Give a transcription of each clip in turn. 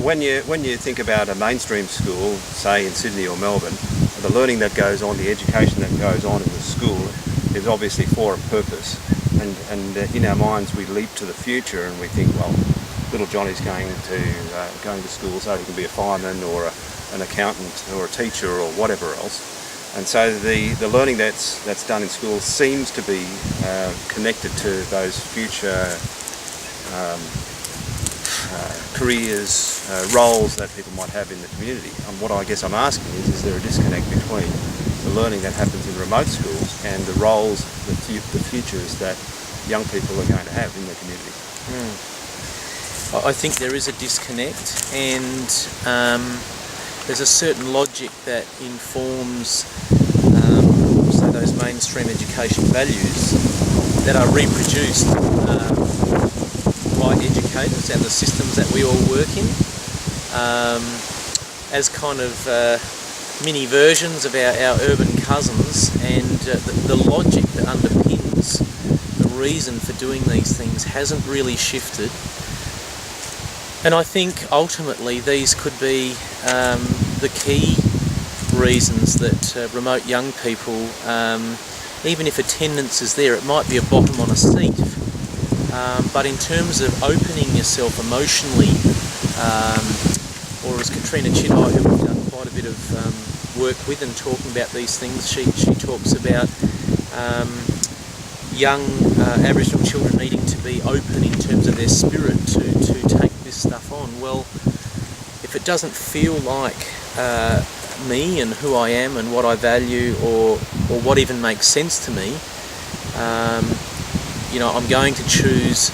when you think about a mainstream school, say in Sydney or Melbourne, the learning that goes on, the education that goes on in the school is obviously for a purpose. And in our minds we leap to the future and we think, well, little Johnny's going to school so he can be a fireman or an accountant or a teacher or whatever else. And so the learning that's done in school seems to be connected to those future careers, roles that people might have in the community. And what I guess I'm asking is there a disconnect between the learning that happens in remote schools and the roles, the futures that young people are going to have in the community? I think there is a disconnect, and there's a certain logic that informs say those mainstream education values that are reproduced by educators and the systems that we all work in as kind of mini versions of our urban cousins, and the logic that underpins the reason for doing these things hasn't really shifted. And I think ultimately these could be the key reasons that remote young people, even if attendance is there, it might be a bottom on a seat, but in terms of opening yourself emotionally, or as Katrina Chidai, who we've done quite a bit of work with and talking about these things, she talks about young Aboriginal children needing to be open in terms of their spirit to take this stuff on. Well, if it doesn't feel like me and who I am and what I value, or what even makes sense to me, I'm going to choose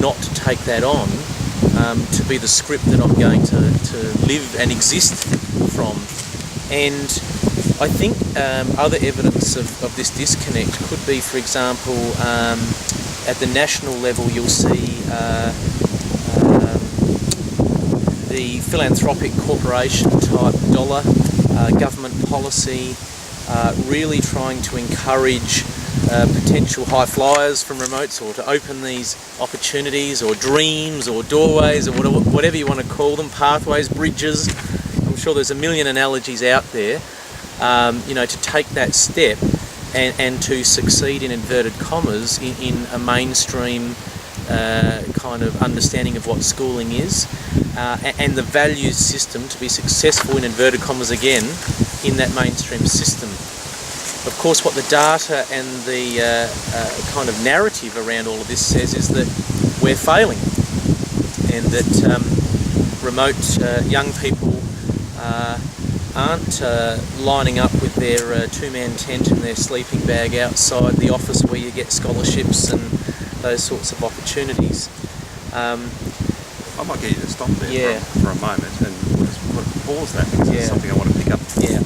not to take that on to be the script that I'm going to live and exist from. And I think other evidence of this disconnect could be, for example, at the national level you'll see the philanthropic corporation type dollar government policy really trying to encourage potential high flyers from remotes, or to open these opportunities or dreams or doorways or whatever you want to call them, pathways, bridges. I'm sure there's a million analogies out there, to take that step and to succeed, in inverted commas, in a mainstream kind of understanding of what schooling is, and the values system to be successful, in inverted commas again, in that mainstream system. Of course, what the data and the kind of narrative around all of this says is that we're failing, and that remote young people aren't lining up with their two-man tent and their sleeping bag outside the office where you get scholarships and those sorts of opportunities. I might get you to stop there Yeah. for a moment and just pause that, because it's something I want to pick up. Yeah.